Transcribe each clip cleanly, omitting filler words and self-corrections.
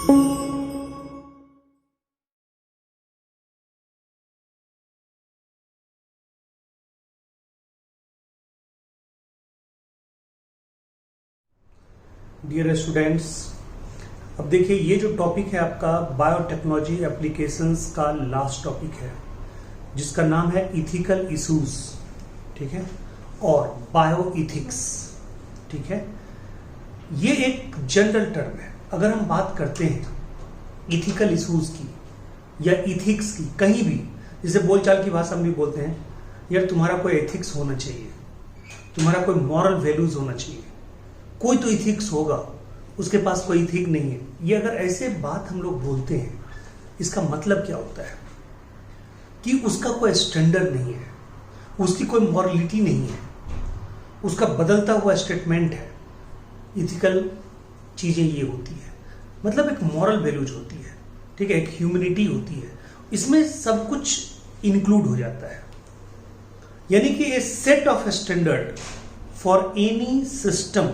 Dear students, अब देखिए ये जो टॉपिक है आपका बायोटेक्नोलॉजी एप्लीकेशंस का लास्ट टॉपिक है, जिसका नाम है इथिकल इश्यूज, ठीक है, और बायो इथिक्स, ठीक है। ये एक जनरल टर्म है। अगर हम बात करते हैं इथिकल इश्यूज की या इथिक्स की, कहीं भी, जैसे बोलचाल की भाषा में भी बोलते हैं, यार तुम्हारा कोई एथिक्स होना चाहिए, तुम्हारा कोई मॉरल वैल्यूज होना चाहिए, कोई तो इथिक्स होगा, उसके पास कोई इथिक नहीं है। ये अगर ऐसे बात हम लोग बोलते हैं, इसका मतलब क्या होता है कि उसका कोई स्टैंडर्ड नहीं है, उसकी कोई मॉरलिटी नहीं है, उसका बदलता हुआ स्टेटमेंट है। इथिकल चीजें ये होती है, मतलब एक मॉरल वैल्यूज होती है, ठीक है, एक ह्यूमैनिटी होती है, इसमें सब कुछ इंक्लूड हो जाता है। यानी कि a set of standard for any system,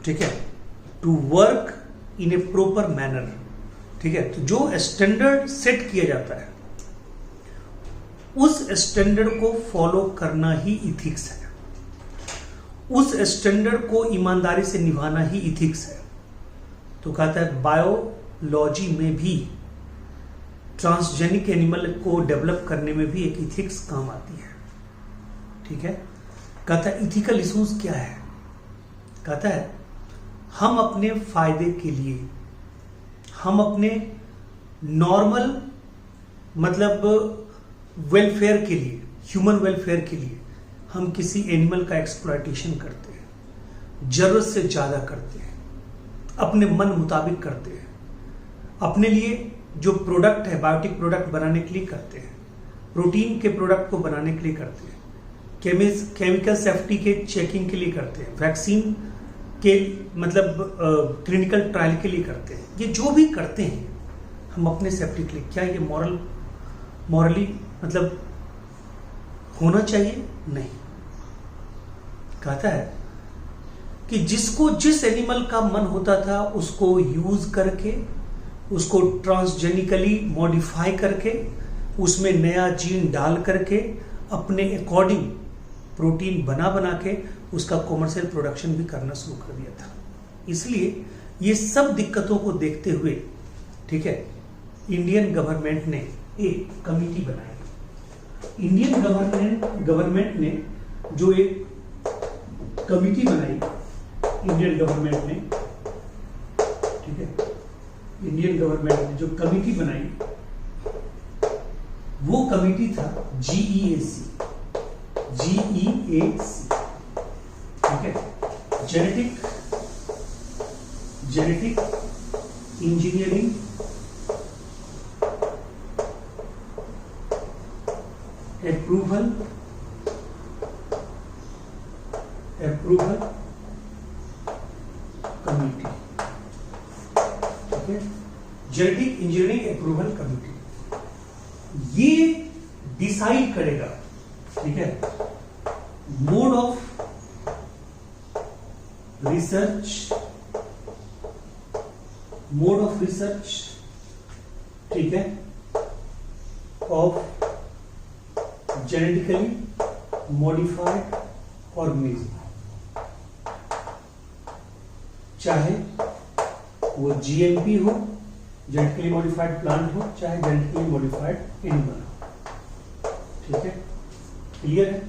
ठीक है, to work in a proper manner, ठीक है। तो जो स्टैंडर्ड सेट किया जाता है, उस स्टैंडर्ड को फॉलो करना ही इथिक्स है, उस स्टैंडर्ड को ईमानदारी से निभाना ही इथिक्स है। तो कहता है बायोलॉजी में भी ट्रांसजेनिक एनिमल को डेवलप करने में भी एक इथिक्स काम आती है, ठीक है। कहता है इथिकल इश्यूज क्या है, कहता है हम अपने फायदे के लिए, हम अपने नॉर्मल मतलब वेलफेयर के लिए, ह्यूमन वेलफेयर के लिए हम किसी एनिमल का एक्सप्लॉयटेशन करते हैं, जरूरत से ज्यादा करते हैं, अपने मन मुताबिक करते हैं, अपने लिए जो प्रोडक्ट है बायोटिक प्रोडक्ट बनाने के लिए करते हैं, प्रोटीन के प्रोडक्ट को बनाने के लिए करते हैं, केमिकल सेफ्टी के चेकिंग के लिए करते हैं, वैक्सीन के मतलब क्लिनिकल ट्रायल के लिए करते हैं। ये जो भी करते हैं हम अपने सेफ्टी के लिए, क्या ये मॉरली मतलब होना चाहिए? नहीं। कहता है कि जिसको जिस एनिमल का मन होता था उसको यूज करके, उसको ट्रांसजेनिकली मॉडिफाई करके, उसमें नया जीन डाल करके, अपने अकॉर्डिंग प्रोटीन बना के उसका कॉमर्शियल प्रोडक्शन भी करना शुरू कर दिया था। इसलिए ये सब दिक्कतों को देखते हुए, ठीक है, इंडियन गवर्नमेंट ने एक कमिटी बनाई। इंडियन गवर्नमेंट ने जो एक कमिटी बनाई, इंडियन गवर्नमेंट ने, ठीक है, इंडियन गवर्नमेंट ने जो कमिटी बनाई वो कमिटी था GEAC, ठीक है, जेनेटिक इंजीनियरिंग अप्रूवल कमिटी, ठीक है, जेनेटिक इंजीनियरिंग अप्रूवल कमिटी। ये डिसाइड करेगा, ठीक है, मोड ऑफ रिसर्च, ठीक है, ऑफ जेनेटिकली मॉडिफाइड ऑर्गेनिज्म, चाहे वो GMP हो, जेनेटिकली मॉडिफाइड प्लांट हो, चाहे जेनेटिकली मॉडिफाइड एनिमल हो, ठीक है, क्लियर है।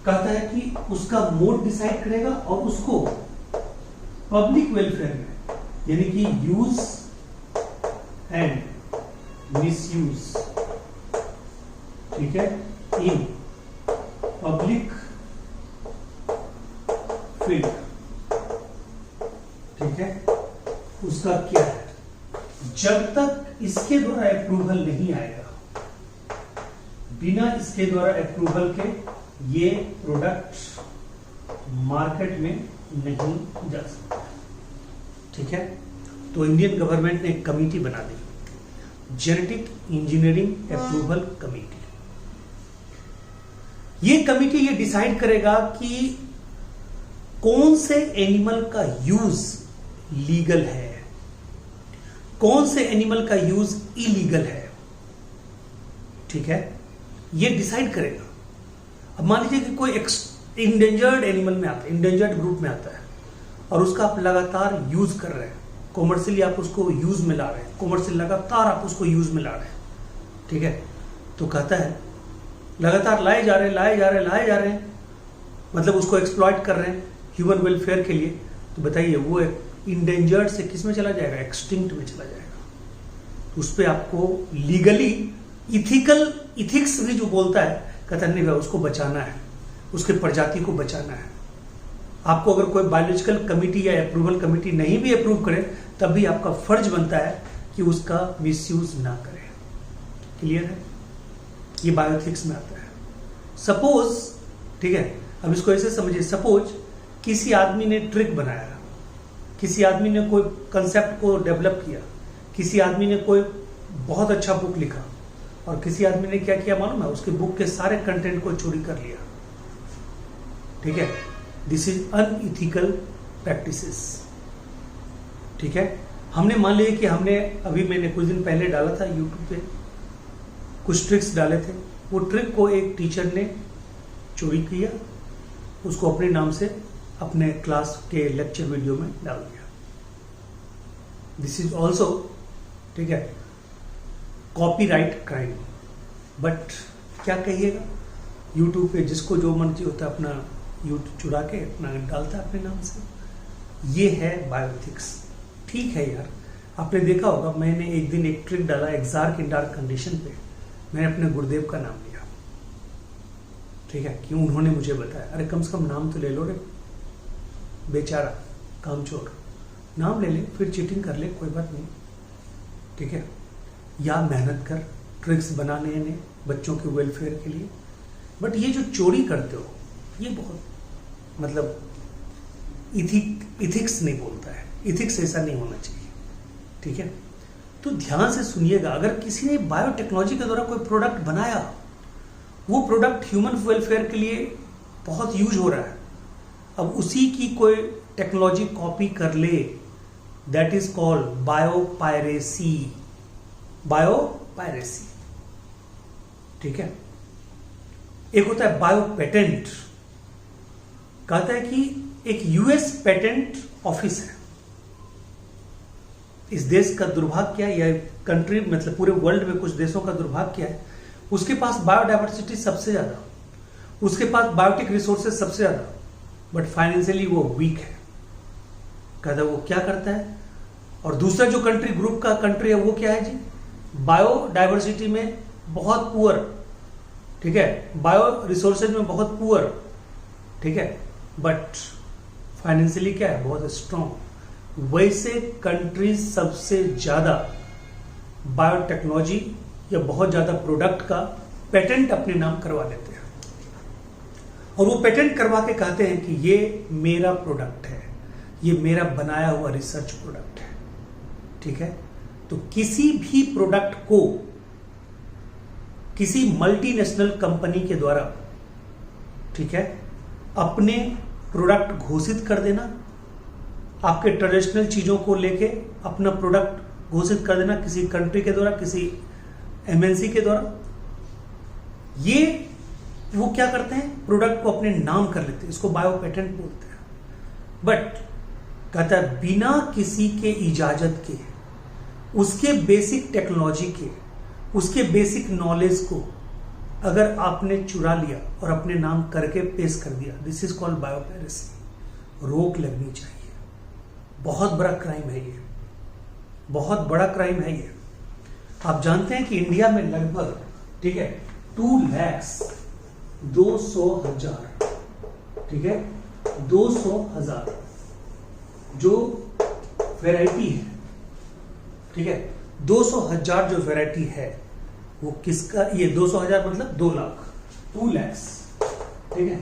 कहता है कि उसका मोड डिसाइड करेगा और उसको पब्लिक वेलफेयर में, यानी कि यूज एंड मिसयूज, ठीक है, इन पब्लिक फील्ड, ठीक है, उसका क्या है। जब तक इसके द्वारा अप्रूवल नहीं आएगा, बिना इसके द्वारा अप्रूवल के ये प्रोडक्ट मार्केट में नहीं जा सकता, ठीक है। तो इंडियन गवर्नमेंट ने एक कमेटी बना दी, जेनेटिक इंजीनियरिंग अप्रूवल कमेटी। ये कमेटी ये डिसाइड करेगा कि कौन से एनिमल का यूज लीगल है, कौन से एनिमल का यूज इलीगल है, ठीक है, ये डिसाइड करेगा। अब मान लीजिए कि कोई इंडेंजर्ड एनिमल में आता है, इंडेंजर्ड ग्रुप में आता है, और उसका आप लगातार यूज कर रहे हैं, कॉमर्शियली आप उसको यूज में ला रहे हैं, कॉमर्शियल लगातार आप उसको यूज में ला रहे हैं, ठीक है, तो कहता है लगातार लाए जा रहे हैं, मतलब उसको एक्सप्लॉइट कर रहे हैं ह्यूमन वेलफेयर के लिए, तो बताइए वो इंडेंजर्ड से किस में चला जाएगा, एक्सटिंक्ट में चला जाएगा। तो उस पर आपको लीगली इथिक्स भी जो बोलता है, कहता नहीं भाई उसको बचाना है, उसके प्रजाति को बचाना है। आपको अगर कोई बायोलॉजिकल कमिटी या अप्रूवल कमिटी नहीं भी अप्रूव करे, तब भी आपका फर्ज बनता है कि उसका मिसयूज ना करें। क्लियर है? ये बायोएथिक्स में आता है। सपोज, ठीक है, अब इसको ऐसे समझिए, सपोज किसी आदमी ने ट्रिक बनाया, किसी आदमी ने कोई कंसेप्ट को डेवलप किया, किसी आदमी ने कोई बहुत अच्छा बुक लिखा, और किसी आदमी ने क्या किया मालूम है, उसके बुक के सारे कंटेंट को चोरी कर लिया, ठीक है। दिस इज अनइथिकल प्रैक्टिसेस, ठीक है। हमने मान लिया कि मैंने कुछ दिन पहले डाला था यूट्यूब पे, कुछ ट्रिक्स डाले थे, वो ट्रिक को एक टीचर ने चोरी किया, उसको अपने नाम से अपने क्लास के लेक्चर वीडियो में डाल दिया। दिस इज ऑल्सो, ठीक है, कॉपीराइट क्राइम। बट क्या कहिएगा, यूट्यूब पे जिसको जो मर्जी होता है अपना यूट्यूब चुरा के अपना डालता है अपने नाम से। ये है बायोएथिक्स, ठीक है यार। आपने देखा होगा, मैंने एक दिन एक ट्रिक डाला एग्जार्क इन डार्क कंडीशन पे, मैंने अपने गुरुदेव का नाम लिया, ठीक है, कि उन्होंने मुझे बताया। अरे कम से कम नाम तो ले लो रे, बेचारा कामचोर, नाम ले ले, फिर चीटिंग कर ले, कोई बात नहीं, ठीक है। या मेहनत कर ट्रिक्स बनाने ने बच्चों के वेलफेयर के लिए। बट ये जो चोरी करते हो, ये बहुत मतलब इथिक्स नहीं बोलता है, इथिक्स ऐसा नहीं होना चाहिए, ठीक है। तो ध्यान से सुनिएगा, अगर किसी ने बायोटेक्नोलॉजी के द्वारा कोई प्रोडक्ट बनाया, वो प्रोडक्ट ह्यूमन वेलफेयर के लिए बहुत यूज हो रहा है, अब उसी की कोई टेक्नोलॉजी कॉपी कर ले, that is called biopiracy, biopiracy, ठीक है। एक होता है बायो पेटेंट, कहता है कि एक यूएस पेटेंट ऑफिस है, इस देश का दुर्भाग्य क्या है, या कंट्री मतलब पूरे वर्ल्ड में कुछ देशों का दुर्भाग्य क्या है, उसके पास बायोडाइवर्सिटी सबसे ज्यादा, उसके पास बायोटिक रिसोर्सेज सबसे ज्यादा, बट फाइनेंशियली वो वीक है। कहता है वो क्या करता है, और दूसरा जो कंट्री ग्रुप का कंट्री है वो क्या है जी, बायोडाइवर्सिटी में बहुत पुअर, ठीक है, बायो रिसोर्सेज में बहुत पुअर, ठीक है, बट फाइनेंशियली क्या है, बहुत स्ट्रॉन्ग। वैसे कंट्रीज सबसे ज्यादा बायोटेक्नोलॉजी या बहुत ज्यादा प्रोडक्ट का पेटेंट अपने नाम करवा लेते हैं, और वो पेटेंट करवा के कहते हैं कि ये मेरा प्रोडक्ट है, ये मेरा बनाया हुआ रिसर्च प्रोडक्ट है, ठीक है। तो किसी भी प्रोडक्ट को किसी मल्टीनेशनल कंपनी के द्वारा, ठीक है, अपने प्रोडक्ट घोषित कर देना, आपके ट्रेडिशनल चीजों को लेके अपना प्रोडक्ट घोषित कर देना किसी कंट्री के द्वारा, किसी एमएनसी के द्वारा, ये वो क्या करते हैं, प्रोडक्ट को अपने नाम कर लेते हैं, इसको बायो पेटेंट बोलते हैं। बट कहता है बिना किसी के इजाजत के, उसके बेसिक टेक्नोलॉजी के, उसके बेसिक नॉलेज को अगर आपने चुरा लिया और अपने नाम करके पेश कर दिया, दिस इज कॉल्ड बायोपायरेसी। रोक लगनी चाहिए, बहुत बड़ा क्राइम है ये, बहुत बड़ा क्राइम है ये। आप जानते हैं कि इंडिया में लगभग, ठीक है, 2,02,000, ठीक है, 200,000 जो वैरायटी है, ठीक है, 200,000 जो वैरायटी है वो किसका, ये 200,000 मतलब 2 लाख, 2 lakhs, ठीक है,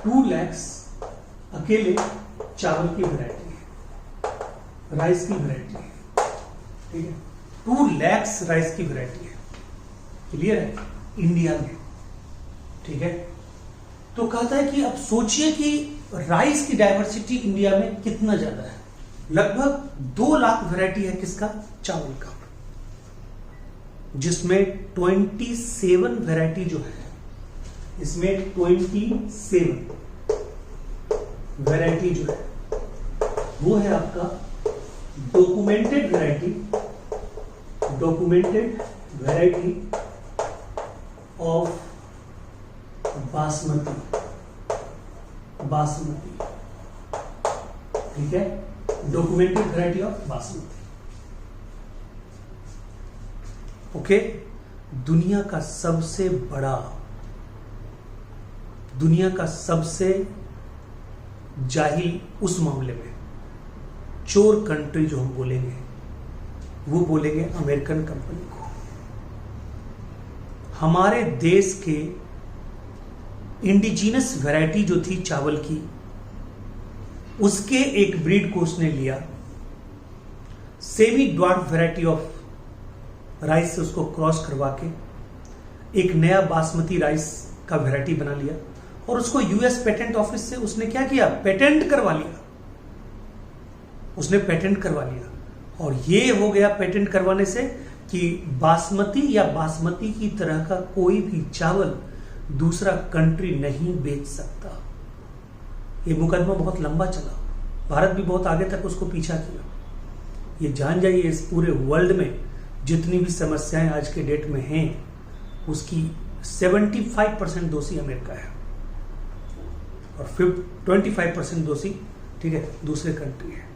2 lakhs अकेले चावल की वैरायटी है, राइस की वैरायटी है, ठीक है, 2 lakhs राइस की वैरायटी है। क्लियर है? इंडिया में, ठीक है। तो कहता है कि अब सोचिए कि राइस की डाइवर्सिटी इंडिया में कितना ज्यादा है, लगभग 2 लाख वैरायटी है किसका, चावल का, जिसमें 27 वैरायटी जो है, इसमें 27 वैरायटी जो है वो है आपका डॉक्यूमेंटेड वैरायटी ऑफ बासमती, ठीक है, documented variety of basmati. Okay, दुनिया का सबसे जाहिल उस मामले में चोर कंट्री जो हम बोलेंगे, वो बोलेंगे अमेरिकन कंपनी को। हमारे देश के इंडिजिनस वैरायटी जो थी चावल की, उसके एक ब्रीड को उसने लिया, semi dwarf variety of rice से उसको क्रॉस करवा के एक नया बासमती राइस का वैरायटी बना लिया, और उसको यूएस पेटेंट ऑफिस से उसने क्या किया, पेटेंट करवा लिया। उसने पेटेंट करवा लिया, और ये हो गया पेटेंट करवाने से कि बासमती या बासमती की तरह का कोई भी चावल दूसरा कंट्री नहीं बेच सकता। ये मुकदमा बहुत लंबा चला, भारत भी बहुत आगे तक उसको पीछा किया। ये जान जाइए, इस पूरे वर्ल्ड में जितनी भी समस्याएं आज के डेट में हैं, उसकी 75% दोषी अमेरिका है, और 25% दोषी, ठीक है, दूसरे कंट्री है।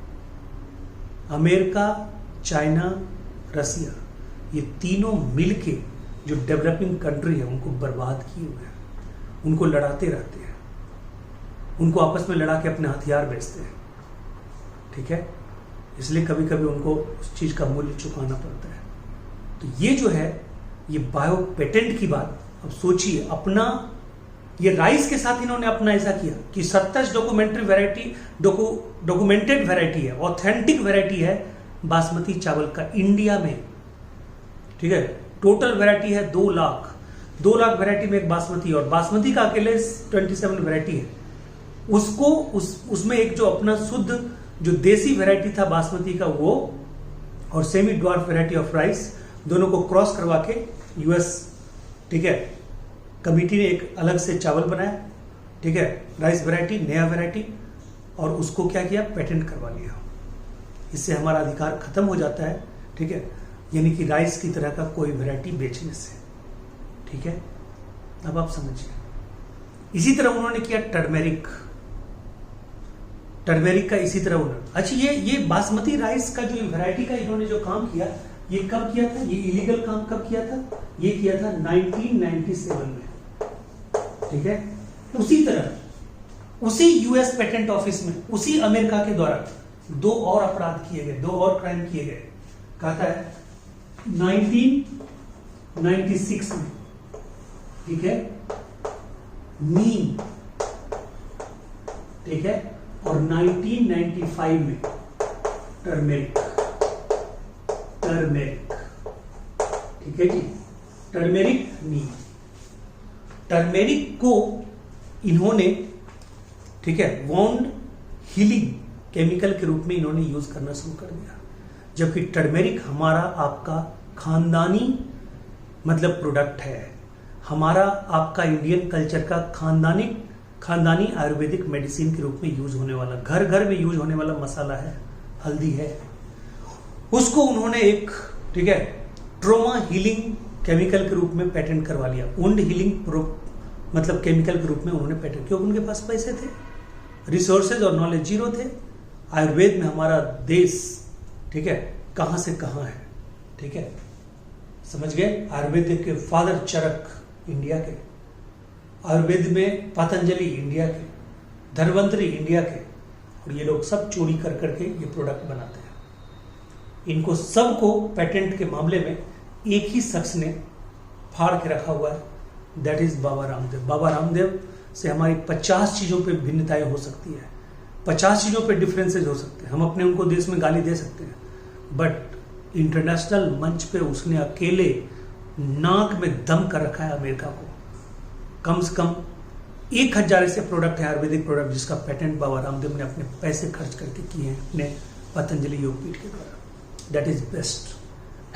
अमेरिका, चाइना, रसिया, ये तीनों मिलके जो डेवलपिंग कंट्री है उनको बर्बाद किए हुए हैं, उनको लड़ाते रहते हैं, उनको आपस में लड़ा के अपने हथियार बेचते हैं, ठीक है। इसलिए कभी कभी उनको उस चीज का मूल्य चुकाना पड़ता है। तो ये जो है, ये बायो पेटेंट की बात, अब सोचिए, अपना ये राइस के साथ इन्होंने अपना ऐसा किया कि 27 डॉक्यूमेंटेड वैरायटी है, ऑथेंटिक वैरायटी है बासमती चावल का इंडिया में, ठीक है। टोटल वैरायटी है 2 लाख वैरायटी में एक बासमती, और बासमती का अकेले 27 वैरायटी है। उसको उसमें एक जो अपना शुद्ध जो देसी वैरायटी था बासमती का, वो और semi dwarf variety of rice, दोनों को क्रॉस करवा के यूएस, ठीक है, कमिटी ने एक अलग से चावल बनाया, ठीक है, राइस वैरायटी, नया वैरायटी, और उसको क्या किया, पेटेंट करवा लिया। इससे हमारा अधिकार खत्म हो जाता है, ठीक है, यानी कि राइस की तरह का कोई वैरायटी बेचने से, ठीक है। अब आप समझिए, इसी तरह उन्होंने किया टर्मेरिक का, इसी तरह उन्होंने, अच्छा ये बासमती राइस का जो वैरायटी का इन्होंने जो काम किया, ये कब किया था, ये इलीगल काम कब किया था, ये किया था 1997 में, ठीक है। उसी तरह उसी यूएस पेटेंट ऑफिस में, उसी अमेरिका के द्वारा 2 और अपराध किए गए, 2 और क्राइम किए गए। कहता है 1996 में, ठीक है, नीम, ठीक है, और 1995 में टर्मेरिक, ठीक है जी, टर्मेरिक, नीम। टर्मेरिक को इन्होंने, ठीक है, वाउंड हीलिंग केमिकल के रूप में इन्होंने यूज करना शुरू कर दिया, जबकि टर्मेरिक हमारा आपका खानदानी मतलब प्रोडक्ट है, हमारा आपका इंडियन कल्चर का खानदानी आयुर्वेदिक मेडिसिन के रूप में यूज होने वाला, घर घर में यूज होने वाला मसाला है, हल्दी है। उसको उन्होंने एक, ठीक है, ट्रोमा हीलिंग केमिकल के रूप में पेटेंट करवा लिया, वुंड हीलिंग मतलब केमिकल के रूप में उन्होंने पेटेंट, क्योंकि उनके पास पैसे थे, रिसोर्सेज और नॉलेज जीरो थे। आयुर्वेद में हमारा देश, ठीक है, कहां से कहां है, ठीक है, समझ गए। आयुर्वेद के फादर चरक इंडिया के, आयुर्वेद में पतंजलि इंडिया के, धन्वंतरी इंडिया के, और ये लोग सब चोरी कर करके ये प्रोडक्ट बनाते हैं। इनको सबको पेटेंट के मामले में एक ही शख्स ने फाड़ के रखा हुआ है, दैट इज बाबा रामदेव। बाबा रामदेव से हमारी 50 चीजों पे भिन्नताएं हो सकती है, 50 चीजों पे डिफरेंसेज हो सकते हैं, हम अपने उनको देश में गाली दे सकते हैं, बट इंटरनेशनल मंच पे उसने अकेले नाक में दम कर रखा है अमेरिका को। कम से कम 1000 ऐसे प्रोडक्ट है, आयुर्वेदिक प्रोडक्ट, जिसका पेटेंट बाबा रामदेव ने अपने पैसे खर्च करके किए हैं, अपने पतंजलि योगपीठ के द्वारा। That is best.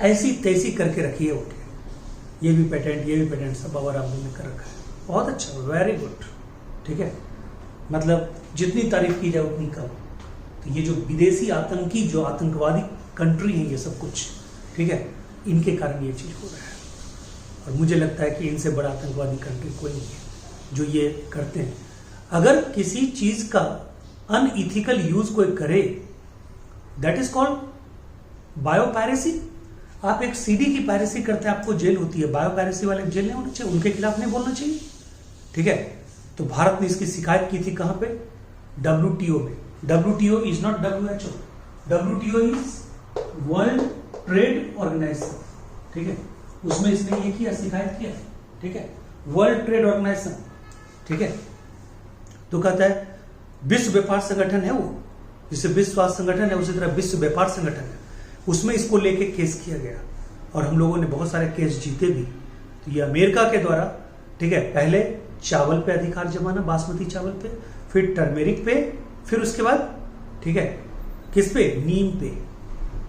ऐसी तैसी करके रखी है उनके, ये भी पेटेंट सब बाबा रामदेव ने कर रखा है। बहुत अच्छा, वेरी गुड। ठीक है, मतलब जितनी तारीफ की जाए उतनी कम। तो ये जो विदेशी आतंकी, जो आतंकवादी कंट्री है ये सब कुछ, ठीक है, इनके कारण ये चीज हो रहा है। और मुझे लगता है कि इनसे बड़ा आतंकवादी कंट्री कोई नहीं है जो ये करते हैं। अगर किसी चीज का अनइथिकल यूज कोई करे, दैट इज कॉल्ड बायोपायरेसी। आप एक सीडी की पायरेसी करते हैं, आपको जेल होती है। बायोपायरेसी वाले जेल नहीं होना चाहिए, उनके खिलाफ नहीं बोलना चाहिए। ठीक है, तो भारत ने इसकी शिकायत की थी कहां पे? WTO में। WTO is not WHO, WTO is world trade organisation. ठीक है, उसमें इसने ये किया, शिकायत किया। ठीक है, वर्ल्ड ट्रेड ऑर्गेनाइजेशन। ठीक है, तो कहता है विश्व व्यापार संगठन है वो, जिसे विश्व स्वास्थ्य संगठन है उसी तरह विश्व व्यापार संगठन है, उसमें इसको लेके केस किया गया और हम लोगों ने बहुत सारे केस जीते भी। तो ये अमेरिका के द्वारा, ठीक है, पहले चावल पे अधिकार जमाना, बासमती चावल पे, फिर टर्मेरिक पे, फिर उसके बाद, ठीक है, किस पे?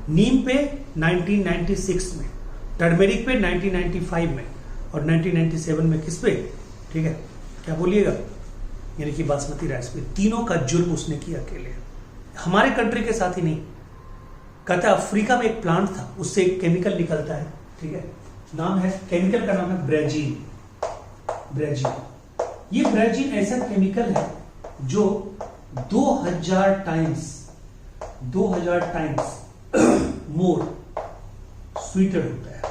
नीम पे 1996 में, टर्मेरिक पे 1995 में, और 1997 में किस पे? ठीक है, क्या बोलिएगा, यानी कि बासमती राइस पे। तीनों का जुर्म उसने किया अकेले, हमारे कंट्री के साथ ही नहीं। कहता है अफ्रीका में एक प्लांट था, उससे एक केमिकल निकलता है। ठीक है, नाम है, केमिकल का नाम है ब्रेजीन। ये ब्रेजीन ऐसा केमिकल है जो 2000 टाइम्स मोर स्वीटर होता है।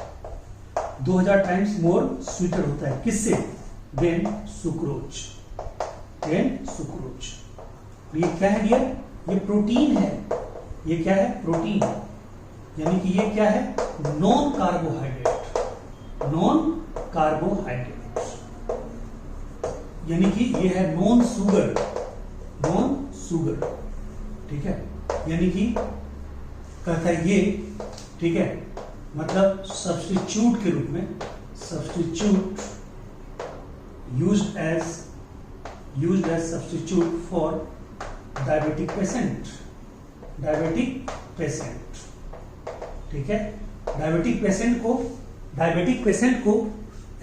2000 टाइम्स मोर स्वीटर होता है, किससे? Then sucrose. ये क्या है डियर? ये प्रोटीन है। ये क्या है? प्रोटीन। यानी कि ये क्या है? नॉन कार्बोहाइड्रेट, यानी कि ये है नॉन शुगर। ठीक है, यानी कि कहता है ये, ठीक है, मतलब सब्स्टिट्यूट के रूप में, substitute used as substitute for diabetic patient. ठीक है, डायबिटिक पेशेंट को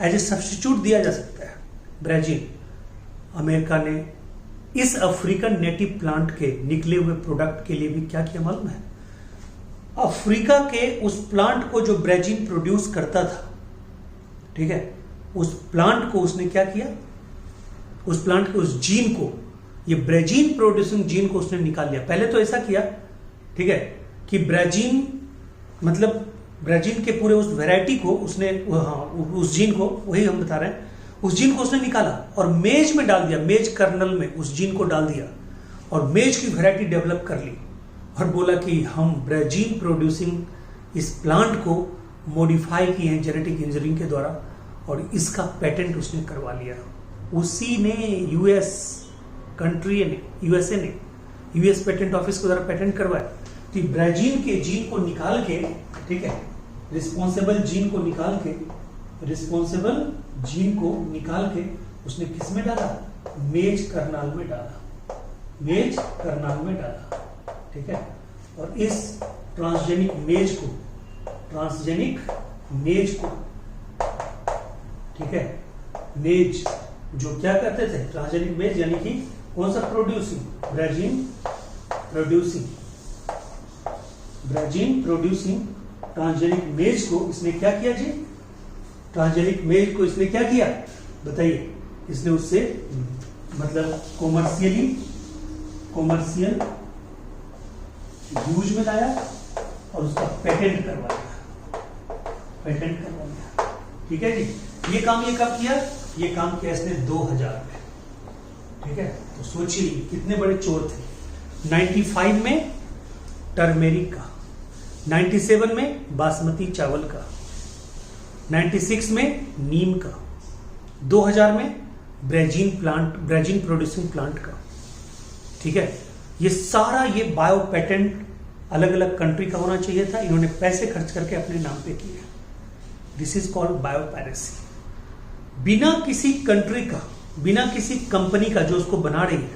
एज ए सब्स्टिट्यूट दिया जा सकता है। ब्राजील, अमेरिका ने इस अफ्रीकन नेटिव प्लांट के निकले हुए प्रोडक्ट के लिए भी क्या किया मालूम है? अफ्रीका के उस प्लांट को जो ब्राजील प्रोड्यूस करता था, ठीक है, उस प्लांट को उसने क्या किया? उस प्लांट के उस जीन को, ये ब्राजील प्रोड्यूसिंग जीन को उसने निकाल लिया। पहले तो ऐसा किया, ठीक है, कि ब्राजील, मतलब ब्राजील के पूरे उस वैरायटी को उसने, उस जीन को, वही हम बता रहे हैं, उस जीन को उसने निकाला और मेज में डाल दिया, मेज कर्नल में उस जीन को डाल दिया और मेज की वैरायटी डेवलप कर ली और बोला कि हम ब्राजील प्रोड्यूसिंग इस प्लांट को मॉडिफाई किए हैं जेनेटिक इंजीनियरिंग के द्वारा, और इसका पेटेंट उसने करवा लिया। उसी ने यूएस पेटेंट ऑफिस के द्वारा पेटेंट करवाया। तो ब्राजील के जीन को निकाल के, ठीक है, रिस्पॉन्सिबल जीन को निकाल के उसने किस में डाला? मेज कर्नाल में डाला। ठीक है, और इस ट्रांसजेनिक मेज को, ठीक है, मेज जो क्या करते थे? ट्रांसजेनिक मेज, यानी कि कौन सा? ब्राजील प्रोड्यूसिंग ट्रांसजेनिक मेज को इसने क्या किया जी? ट्रांसजेनिक मेज को इसने क्या किया बताइए? इसने उससे मतलब कॉमर्शियल यूज में लाया और उसका पेटेंट करवा लिया। ठीक है जी, ये काम ये कब किया? ये काम किया इसने 2000 में। ठीक है, तो सोचिए कितने बड़े चोर थे। 95 में टर्मेरिक का, 97 में बासमती चावल का, 96 में नीम का, 2000 में ब्राजील प्रोड्यूसिंग प्लांट का। ठीक है, ये सारा ये बायो पेटेंट अलग अलग कंट्री का होना चाहिए था, इन्होंने पैसे खर्च करके अपने नाम पे किया। This is called biopiracy. बिना किसी कंट्री का, बिना किसी कंपनी का जो उसको बना रही है,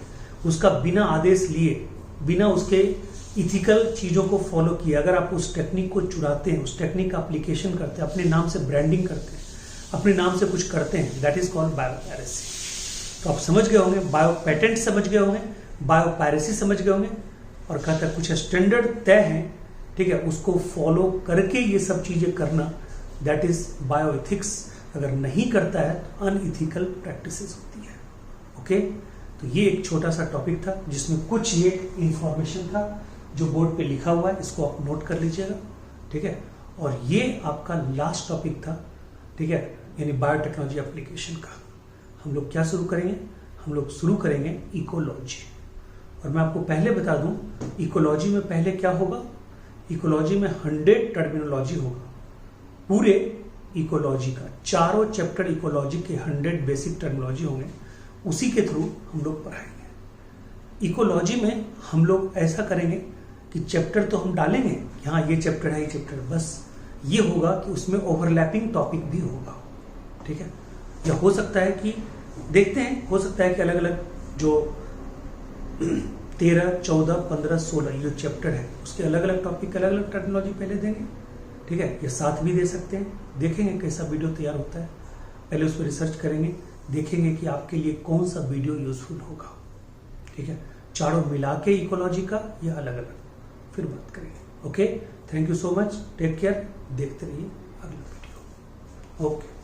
उसका बिना आदेश लिए, बिना उसके इथिकल चीज़ों को फॉलो किया, अगर आप उस टेक्निक को चुराते हैं, उस टेक्निक का एप्लीकेशन करते हैं, अपने नाम से ब्रांडिंग करते हैं, अपने नाम से कुछ करते हैं, दैट इज कॉल्ड बायोपायरेसी। तो आप समझ गए होंगे, बायो पेटेंट समझ गए होंगे, बायोपायरेसी समझ गए होंगे, और कहता है कुछ स्टैंडर्ड तय है, ठीक है, उसको फॉलो करके ये सब चीजें करना, दैट इज बायोएथिक्स। अगर नहीं करता है तो अनइथिकल प्रैक्टिसेस होती है। ओके, तो ये एक छोटा सा टॉपिक था जिसमें कुछ ये इंफॉर्मेशन था जो बोर्ड पे लिखा हुआ है, इसको आप नोट कर लीजिएगा, ठीक है। और ये आपका लास्ट टॉपिक था, ठीक है, यानी बायोटेक्नोलॉजी एप्लीकेशन का। हम लोग क्या शुरू करेंगे? हम लोग शुरू करेंगे इकोलॉजी। और मैं आपको पहले बता दूं, इकोलॉजी में पहले क्या होगा? इकोलॉजी में 100 टर्मिनोलॉजी होगा, पूरे इकोलॉजी का, चारों चैप्टर इकोलॉजी के 100 बेसिक टर्मिनोलॉजी होंगे, उसी के थ्रू हम लोग पढ़ाएंगे। इकोलॉजी में हम लोग ऐसा करेंगे कि चैप्टर तो हम डालेंगे, यहाँ ये चैप्टर है, ये चैप्टर, बस ये होगा कि उसमें ओवरलैपिंग टॉपिक भी होगा, ठीक है। या हो सकता है कि देखते हैं, हो सकता है कि अलग अलग जो 13, 14, 15, 16 ये जो चैप्टर है उसके अलग अलग टॉपिक, अलग अलग टर्मिनोलॉजी पहले देंगे, ठीक है। ये साथ भी दे सकते हैं, देखेंगे कैसा वीडियो तैयार होता है, पहले उस पर रिसर्च करेंगे, देखेंगे कि आपके लिए कौन सा वीडियो यूजफुल होगा, ठीक है। चारों मिला के इकोलॉजी का या अलग अलग, फिर बात करेंगे। Okay, thank you so much, take care, देखते रहिए अगला वीडियो। ओके।